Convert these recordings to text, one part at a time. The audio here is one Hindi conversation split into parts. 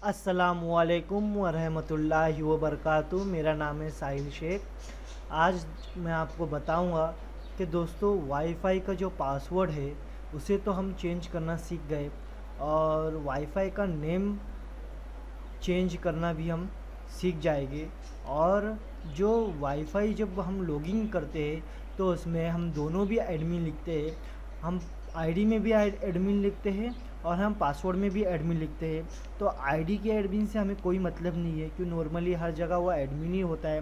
अस्सलामुअलैकुम वरहमतुल्लाहि वबरकातुहू। मेरा नाम है साहिल शेख। आज मैं आपको बताऊंगा कि दोस्तों वाईफ़ाई का जो पासवर्ड है उसे तो हम चेंज करना सीख गए, और वाईफ़ाई का नेम चेंज करना भी हम सीख जाएंगे। और जो वाईफ़ाई जब हम लॉगिन करते हैं तो उसमें हम दोनों भी एडमिन लिखते हैं। हम आईडी में भी एडमिन लिखते हैं और हम पासवर्ड में भी एडमिन लिखते हैं। तो आईडी के एडमिन से हमें कोई मतलब नहीं है, क्योंकि नॉर्मली हर जगह वो एडमिन ही होता है।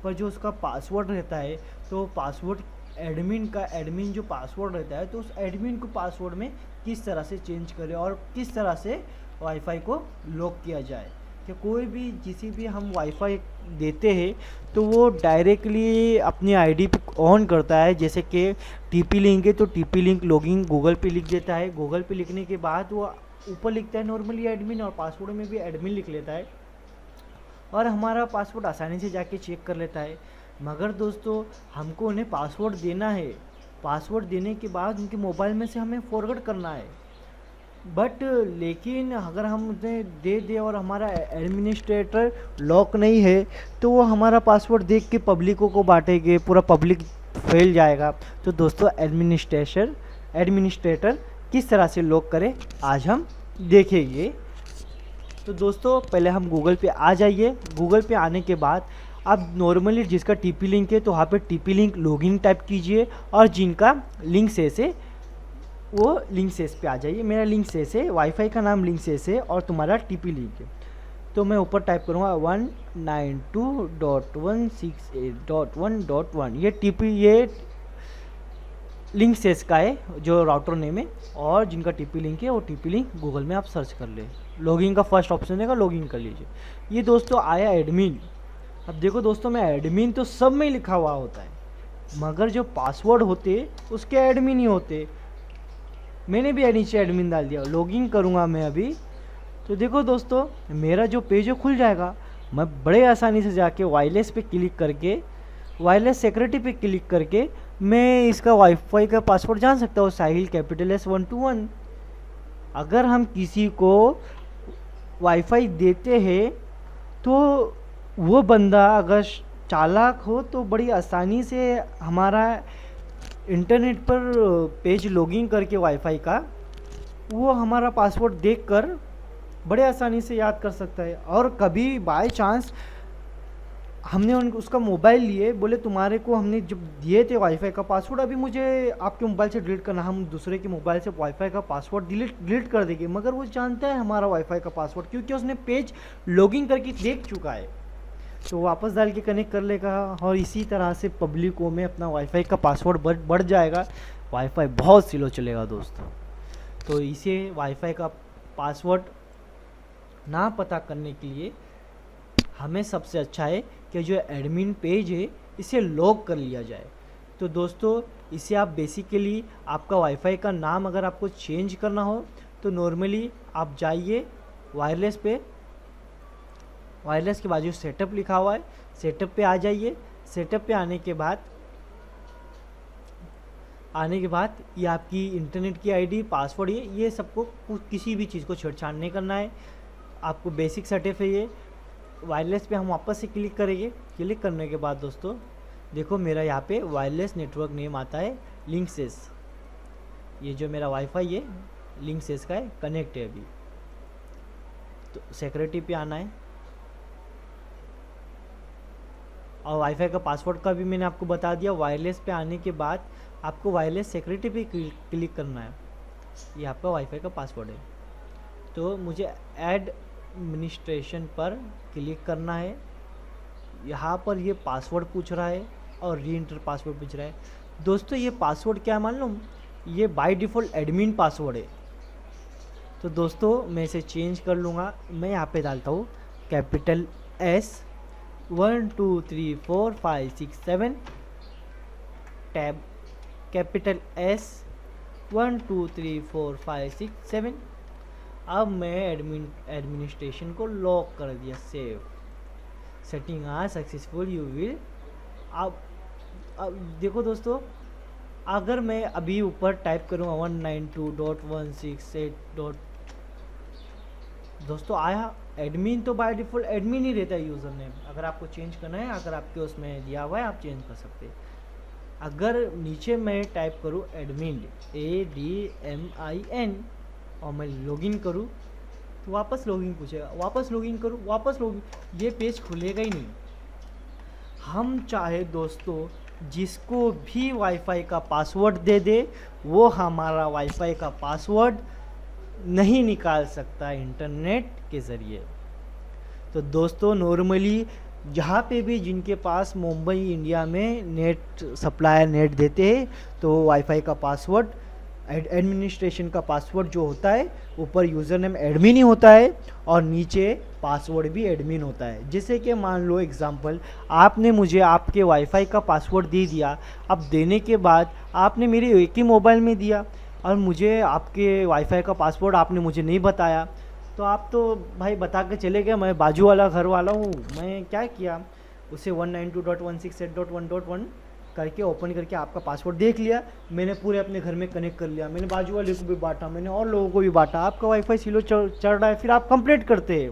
पर जो उसका पासवर्ड रहता है, तो पासवर्ड एडमिन जो पासवर्ड रहता है, तो उस एडमिन को पासवर्ड में किस तरह से चेंज करें और किस तरह से वाईफ़ाई को लॉक किया जाए। कि कोई भी किसी भी हम वाईफ़ाई देते हैं तो वो डायरेक्टली अपनी आईडी पे ऑन करता है। जैसे कि टीपी लिंक है तो टीपी लिंक लॉगिन गूगल पे लिख देता है। गूगल पे लिखने के बाद वो ऊपर लिखता है नॉर्मली एडमिन, और पासवर्ड में भी एडमिन लिख लेता है और हमारा पासवर्ड आसानी से जाके चेक कर लेता है। मगर दोस्तों हमको उन्हें पासवर्ड देना है। पासवर्ड देने के बाद उनके मोबाइल में से हमें फॉरवर्ड करना है। लेकिन अगर हम उन्हें दे दें और हमारा एडमिनिस्ट्रेटर लॉक नहीं है, तो वो हमारा पासवर्ड देख के पब्लिकों को बांटेंगे, पूरा पब्लिक फैल जाएगा। तो दोस्तों एडमिनिस्ट्रेटर किस तरह से लॉक करें आज हम देखेंगे। तो दोस्तों पहले हम गूगल पे आ जाइए। गूगल पे आने के बाद अब नॉर्मली जिसका टीपी लिंक है तो वहाँ पे टीपी लिंक लॉगिन टाइप कीजिए, और जिनका लिंक से वो लिंक सेस पे आ जाइए। मेरा लिंक सेस है, वाईफ़ाई का नाम लिंक सेस है और तुम्हारा टीपी लिंक है। तो मैं ऊपर टाइप करूँगा 192.168.1.1। ये लिंक सेस का है जो राउटर नेम है, और जिनका टीपी लिंक है वो टीपी लिंक गूगल में आप सर्च कर ले। लॉगिन का फर्स्ट ऑप्शन है, लॉगिन कर लीजिए। ये दोस्तों आया एडमिन। अब देखो दोस्तों, मैं एडमिन तो सब में लिखा हुआ होता है, मगर जो पासवर्ड होते उसके एडमिन ही होते। मैंने भी नीचे एडमिन डाल दिया। लॉगिन करूँगा मैं अभी, तो देखो दोस्तों मेरा जो पेज है खुल जाएगा। मैं बड़े आसानी से जाके वायरलेस पे क्लिक करके, वायरलेस सिक्योरिटी पे क्लिक करके मैं इसका वाईफाई का पासवर्ड जान सकता हूँ, साहिल कैपिटल S121। अगर हम किसी को वाईफाई देते हैं तो वो बंदा अगर चालाक हो तो बड़ी आसानी से हमारा इंटरनेट पर पेज लॉगिन करके वाईफ़ाई का वो हमारा पासवर्ड देखकर बड़े आसानी से याद कर सकता है। और कभी बाय चांस हमने उसका मोबाइल लिए, बोले तुम्हारे को हमने जब दिए थे वाईफ़ाई का पासवर्ड, अभी मुझे आपके मोबाइल से डिलीट करना, हम दूसरे के मोबाइल से वाईफ़ाई का पासवर्ड डिलीट कर देंगे। मगर वो जानता है हमारा वाईफ़ाई का पासवर्ड, क्योंकि उसने पेज लॉगिन करके देख चुका है। तो वापस डाल के कनेक्ट कर लेगा, और इसी तरह से पब्लिकों में अपना वाईफ़ाई का पासवर्ड बढ़ जाएगा। वाईफ़ाई बहुत स्लो चलेगा दोस्तों। तो इसे वाईफ़ाई का पासवर्ड ना पता करने के लिए हमें सबसे अच्छा है कि जो एडमिन पेज है इसे लॉक कर लिया जाए। तो दोस्तों इसे आप बेसिकली, आपका वाईफ़ाई का नाम अगर आपको चेंज करना हो तो नॉर्मली आप जाइए वायरलेस पे, वायरलेस के बाजू सेटअप लिखा हुआ है, सेटअप पे आ जाइए। सेटअप पे आने के बाद ये आपकी इंटरनेट की आईडी, पासवर्ड, ये सबको किसी भी चीज़ को छेड़छाड़ नहीं करना है। आपको बेसिक सेटअप है ये। वायरलेस पे हम वापस से क्लिक करेंगे। क्लिक करने के बाद दोस्तों देखो मेरा यहाँ पे वायरलेस नेटवर्क नेम आता है लिंक सेस। ये जो मेरा वाईफ़ाई है लिंक सेस का है, कनेक्ट है अभी। तो सिक्योरिटी पे आना है, और वाईफ़ाई का पासवर्ड का भी मैंने आपको बता दिया। वायरलेस पे आने के बाद आपको वायरलेस सिक्योरिटी पे क्लिक करना है। ये आपका वाईफ़ाई का पासवर्ड है। तो मुझे एडमिनिस्ट्रेशन पर क्लिक करना है। यहाँ पर ये पासवर्ड पूछ रहा है और री एंटर पासवर्ड पूछ रहा है। दोस्तों ये पासवर्ड क्या है मान लो, ये बाय डिफ़ॉल्ट एडमिन पासवर्ड है। तो दोस्तों मैं इसे चेंज कर लूँगा। मैं यहाँ पे डालता हूँ capital S1234567 tab, capital S1234567। अब मैं एडमिनिस्ट्रेशन को लॉक कर दिया। Save setting are successful, you will. अब देखो दोस्तों, अगर मैं अभी ऊपर टाइप करूँ 192.168. दोस्तों आया एडमिन तो बाय डिफ़ॉल्ट एडमिन ही रहता है यूज़र नेम। अगर आपको चेंज करना है, अगर आपके उसमें दिया हुआ है, आप चेंज कर सकते हैं। अगर नीचे मैं टाइप करूँ एडमिन ADMIN और मैं लॉगिन करूँ तो वापस लॉगिन पूछेगा, वापस लॉगिन करूँ, वापस लॉगिन, ये पेज खुलेगा ही नहीं। हम चाहे दोस्तों जिसको भी वाईफाई का पासवर्ड दे दे, वो हमारा वाईफाई का पासवर्ड नहीं निकाल सकता इंटरनेट के ज़रिए। तो दोस्तों नॉर्मली जहाँ पे भी जिनके पास मुंबई इंडिया में नेट सप्लायर नेट देते हैं, तो वाईफाई का पासवर्ड एडमिनिस्ट्रेशन का पासवर्ड जो होता है, ऊपर यूज़र नेम एडमिन ही होता है और नीचे पासवर्ड भी एडमिन होता है। जैसे कि मान लो एग्जांपल, आपने मुझे आपके वाईफाई का पासवर्ड दे दिया। अब देने के बाद आपने मेरे एक ही मोबाइल में दिया और मुझे आपके वाईफाई का पासवर्ड आपने मुझे नहीं बताया, तो आप तो भाई बता के चले गए, मैं बाजू वाला घर वाला हूँ। मैं क्या किया, उसे 192.168.1.1 करके ओपन करके आपका पासवर्ड देख लिया। मैंने पूरे अपने घर में कनेक्ट कर लिया, मैंने बाजू वाले को भी बांटा, मैंने और लोगों को भी बांटा। आपका वाईफाई स्लो चल रहा है, फिर आप कंप्लेंट करते हैं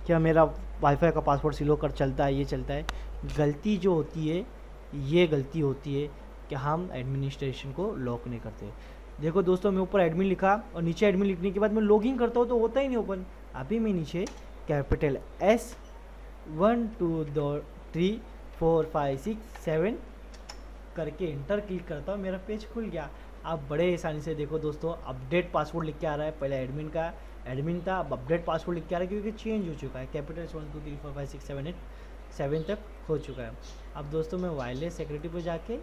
क्या मेरा वाईफाई का पासवर्ड स्लो कर चलता है, ये चलता है। गलती जो होती है, ये गलती होती है कि हम एडमिनिस्ट्रेशन को लॉक नहीं करते। देखो दोस्तों, मैं ऊपर एडमिन लिखा और नीचे एडमिन लिखने के बाद मैं लॉगिन करता हूँ तो होता ही नहीं ओपन। अभी मैं नीचे कैपिटल S 1 2 3 4 5 6 7 करके इंटर क्लिक करता हूँ, मेरा पेज खुल गया। आप बड़े आसानी से देखो दोस्तों, अपडेट पासवर्ड लिख के आ रहा है। पहले एडमिन था, अब अपडेट पासवर्ड लिख के आ रहा है क्योंकि चेंज हो चुका है। कैपिटल 1 2 3 4 5 6 7 8 7 तक हो चुका है। अब दोस्तों मैं वायरलेस सिक्योरिटी पर जाके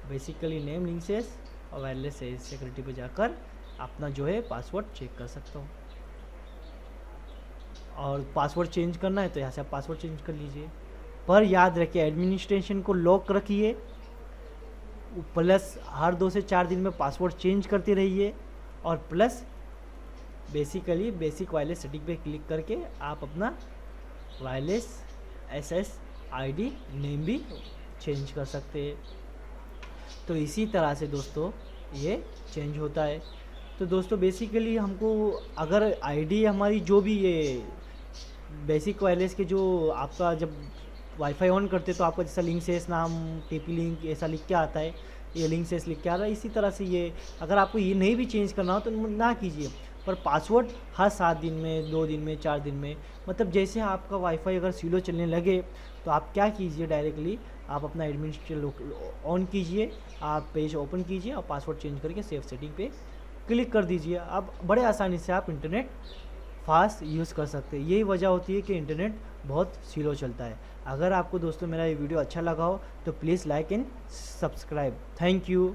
बेसिकली नेम लिंक्सेस और वायरलेस सिक्योरिटी पे जाकर अपना जो है पासवर्ड चेक कर सकता हूँ। और पासवर्ड चेंज करना है तो यहाँ से आप पासवर्ड चेंज कर लीजिए। पर याद रखिए, एडमिनिस्ट्रेशन को लॉक रखिए, प्लस हर 2 से 4 दिन में पासवर्ड चेंज करते रहिए, और plus basically basic wireless setting पे क्लिक करके आप अपना वायरलेस SSID नेम भी चेंज कर सकते हैं। तो इसी तरह से दोस्तों ये चेंज होता है। तो दोस्तों बेसिकली हमको अगर आईडी हमारी जो भी ये बेसिक वायरलेस के जो आपका जब वाईफाई ऑन करते तो आपका जैसा लिंक सेस नाम टीपी लिंक ऐसा लिख के आता है, ये लिंक सेस लिख के आ रहा है, इसी तरह से ये अगर आपको ये नहीं भी चेंज करना हो तो ना कीजिए। पर पासवर्ड हर 7 दिन में, 2 दिन में, 4 दिन में, मतलब जैसे आपका वाईफाई अगर स्लो चलने लगे तो आप क्या कीजिए, डायरेक्टली आप अपना एडमिनिस्ट्रेशन ऑन कीजिए, आप पेज ओपन कीजिए और पासवर्ड चेंज करके सेव सेटिंग पे क्लिक कर दीजिए। अब बड़े आसानी से आप इंटरनेट फास्ट यूज़ कर सकते हैं। यही वजह होती है कि इंटरनेट बहुत स्लो चलता है। अगर आपको दोस्तों मेरा ये वीडियो अच्छा लगा हो तो please like and subscribe. Thank you.